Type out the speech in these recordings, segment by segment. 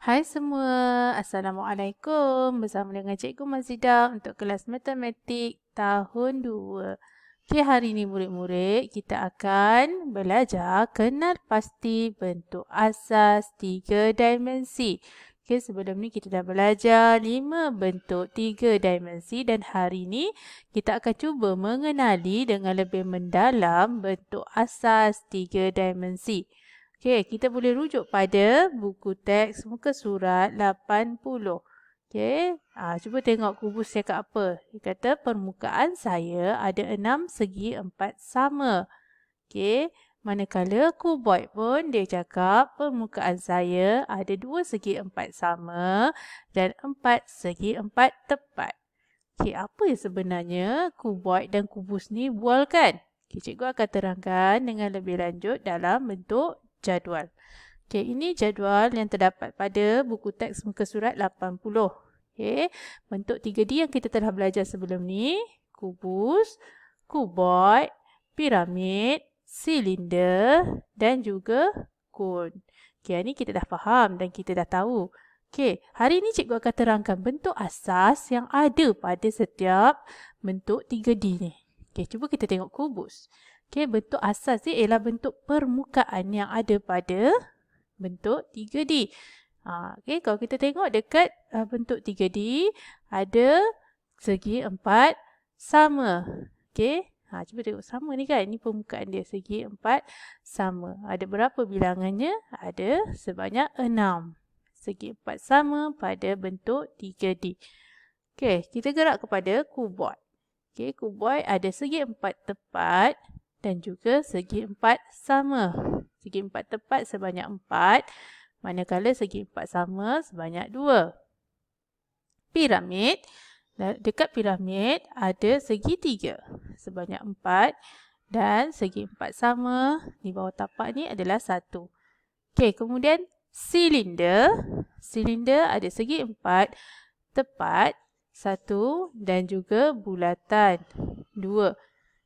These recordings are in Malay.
Hai semua, Assalamualaikum. Bersama dengan Cikgu Mazidah untuk kelas Matematik tahun 2. Okey, hari ini murid-murid kita akan belajar kenal pasti bentuk asas 3 dimensi. Okey, sebelum ni kita dah belajar 5 bentuk 3 dimensi dan hari ini kita akan cuba mengenali dengan lebih mendalam bentuk asas 3 dimensi. Okey, kita boleh rujuk pada buku teks muka surat 80. Okey, cuba tengok kubus cakap apa. Dia kata permukaan saya ada 6 segi 4 sama. Okey, manakala kuboid pun dia cakap permukaan saya ada 2 segi 4 sama dan 4 segi 4 tepat. Okey, apa yang sebenarnya kuboid dan kubus ni bualkan? Okey, cikgu akan terangkan dengan lebih lanjut dalam bentuk jadual. Okey, ini jadual yang terdapat pada buku teks muka surat 80. Okey, bentuk 3D yang kita telah belajar sebelum ni, kubus, kuboid, piramid, silinder dan juga kon. Okey, ini kita dah faham dan kita dah tahu. Okey, hari ini cikgu akan terangkan bentuk asas yang ada pada setiap bentuk 3D ni. Okey, cuba kita tengok kubus. Okey, bentuk asas ni ialah bentuk permukaan yang ada pada bentuk 3D. Okey, kalau kita tengok dekat bentuk 3D, ada segi 4 sama. Okey, cuba tengok sama ni kan. Ini permukaan dia, segi 4 sama. Ada berapa bilangannya? Ada sebanyak 6. Segi 4 sama pada bentuk 3D. Okey, kita gerak kepada kuboid. Okey, kuboid ada segi 4 tepat dan juga segi 4 sama. Segi 4 tepat sebanyak 4, manakala segi 4 sama sebanyak 2. Piramid, dekat piramid ada segi 3 sebanyak 4 dan segi 4 sama di bawah tapak ni adalah 1. Okey, kemudian silinder. Silinder ada segi 4 tepat 1 dan juga bulatan 2.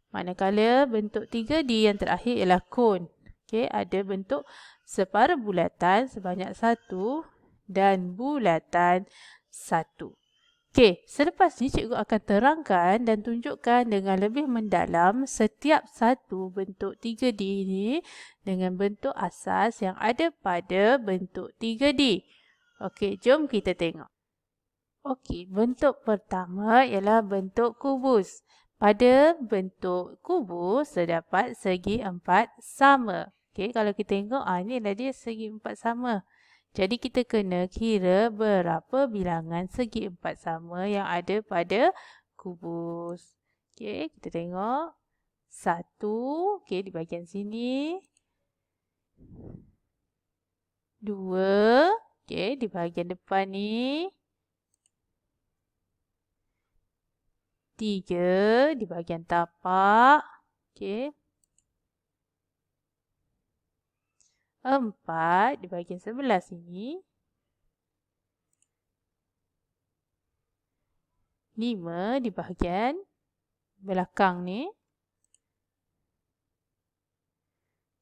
Manakala bentuk 3D yang terakhir ialah kon. Okey, ada bentuk separa bulatan sebanyak 1 dan bulatan 1. Okey, selepas ni cikgu akan terangkan dan tunjukkan dengan lebih mendalam setiap satu bentuk 3D ini dengan bentuk asas yang ada pada bentuk 3D. Okey, jom kita tengok. Okey, bentuk pertama ialah bentuk kubus. Pada bentuk kubus terdapat segi 4 sama. Okey, kalau kita tengok, ini adalah dia segi 4 sama. Jadi kita kena kira berapa bilangan segi 4 sama yang ada pada kubus. Okey, kita tengok. 1, okey, di bahagian sini. 2, okey, di bahagian depan ni. 3 di bahagian tapak. Okey. 4 di bahagian sebelah sini. 5 di bahagian belakang ni.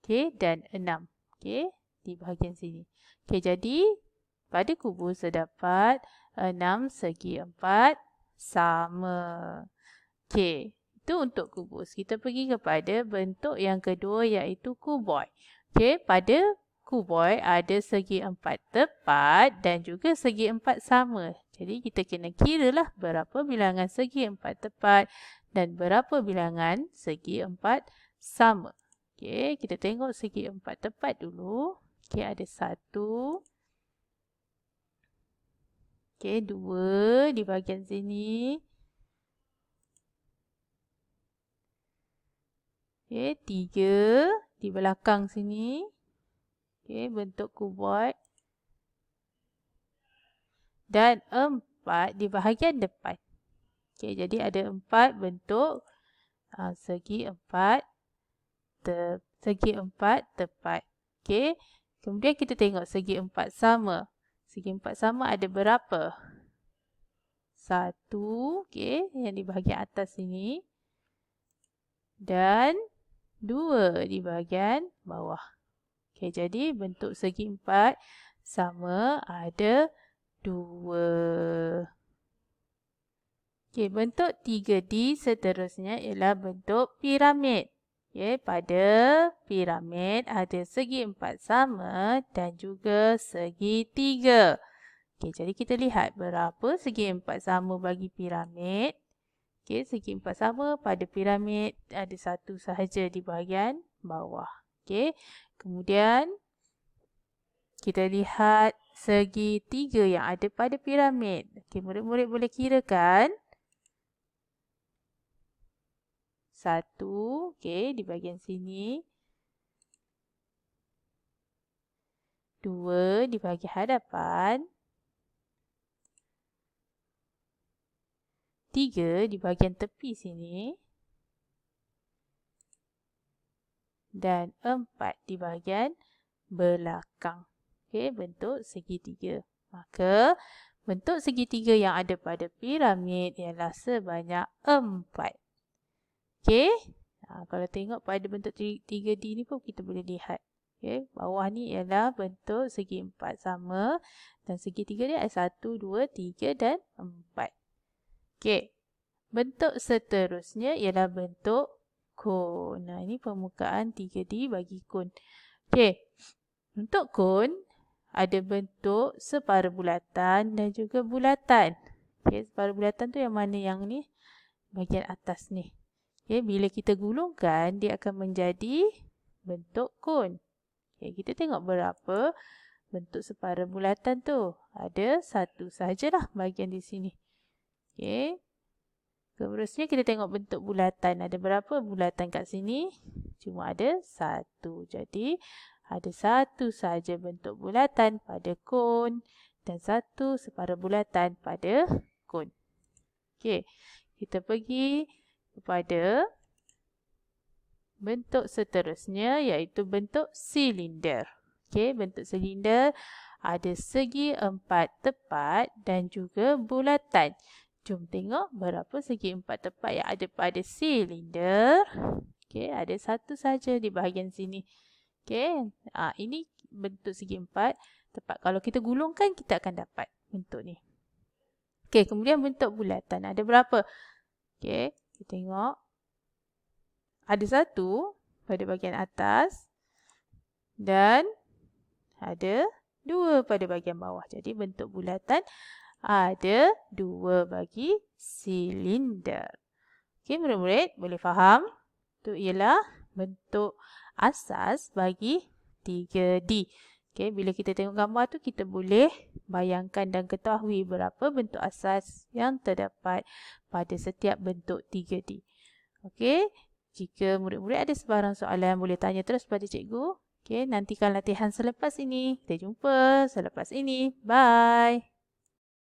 Okey, dan 6. Okey, di bahagian sini. Okey, jadi pada kubus terdapat 6 segi 4 sama. Okey, itu untuk kubus. Kita pergi kepada bentuk yang kedua iaitu kuboid. Okey, pada kuboid ada segi 4 tepat dan juga segi 4 sama. Jadi kita kena kiralah berapa bilangan segi 4 tepat dan berapa bilangan segi 4 sama. Okey, kita tengok segi 4 tepat dulu. Okey, ada 1. Okey, 2 di bahagian sini. Okey, 3 di belakang sini. Okey, bentuk kuboid. Dan 4 di bahagian depan. Okey, jadi ada 4 bentuk segi 4 tepat. Okey, kemudian kita tengok segi 4 sama. Segi 4 sama ada berapa? 1, okey, yang di bahagian atas sini. Dan 2 di bahagian bawah. Okey, jadi bentuk segi 4 sama ada 2. Okey, bentuk 3D seterusnya ialah bentuk piramid. Okey, pada piramid ada segi 4 sama dan juga segi 3. Okey, jadi kita lihat berapa segi 4 sama bagi piramid. Okey, segi 4 sama pada piramid ada 1 sahaja di bahagian bawah. Okey, kemudian kita lihat segi 3 yang ada pada piramid. Okey, murid-murid boleh kirakan. 1, okey, di bahagian sini. 2 di bahagian hadapan. 3 di bahagian tepi sini. Dan 4 di bahagian belakang. Okey, bentuk segitiga. Maka, bentuk segitiga yang ada pada piramid ialah sebanyak 4. Okey, kalau tengok pada bentuk 3D ni pun kita boleh lihat. Okey, bawah ni ialah bentuk segi 4 sama dan segitiga dia ada 1, 2, 3 dan 4. Okey, bentuk seterusnya ialah bentuk kon. Nah, ini permukaan 3D bagi kon. Okey, untuk kon ada bentuk separa bulatan dan juga bulatan. Okey, separa bulatan tu yang mana yang ni? Bahagian atas ni. Okey, bila kita gulungkan, dia akan menjadi bentuk kon. Okey, kita tengok berapa bentuk separa bulatan tu. Ada 1 sahajalah bahagian di sini. Okey. Seterusnya kita tengok bentuk bulatan. Ada berapa bulatan kat sini? Cuma ada 1. Jadi, ada 1 sahaja bentuk bulatan pada kon dan 1 separa bulatan pada kon. Okey, kita pergi kepada bentuk seterusnya iaitu bentuk silinder. Okey, bentuk silinder ada segi 4 tepat dan juga bulatan. Jom tengok berapa segi 4 tepat yang ada pada silinder. Okey, ada 1 saja di bahagian sini. Okey, ini bentuk segi 4 tepat. Kalau kita gulungkan, kita akan dapat bentuk ni. Okey, kemudian bentuk bulatan. Ada berapa? Okey, kita tengok. Ada 1 pada bahagian atas dan ada 2 pada bahagian bawah. Jadi bentuk bulatan ada 2 bagi silinder. Okey, murid-murid boleh faham? Itu ialah bentuk asas bagi 3D. Okey, bila kita tengok gambar tu kita boleh bayangkan dan ketahui berapa bentuk asas yang terdapat pada setiap bentuk 3D. Okey, jika murid-murid ada sebarang soalan boleh tanya terus pada cikgu. Okey, nantikan latihan selepas ini. Kita jumpa selepas ini. Bye.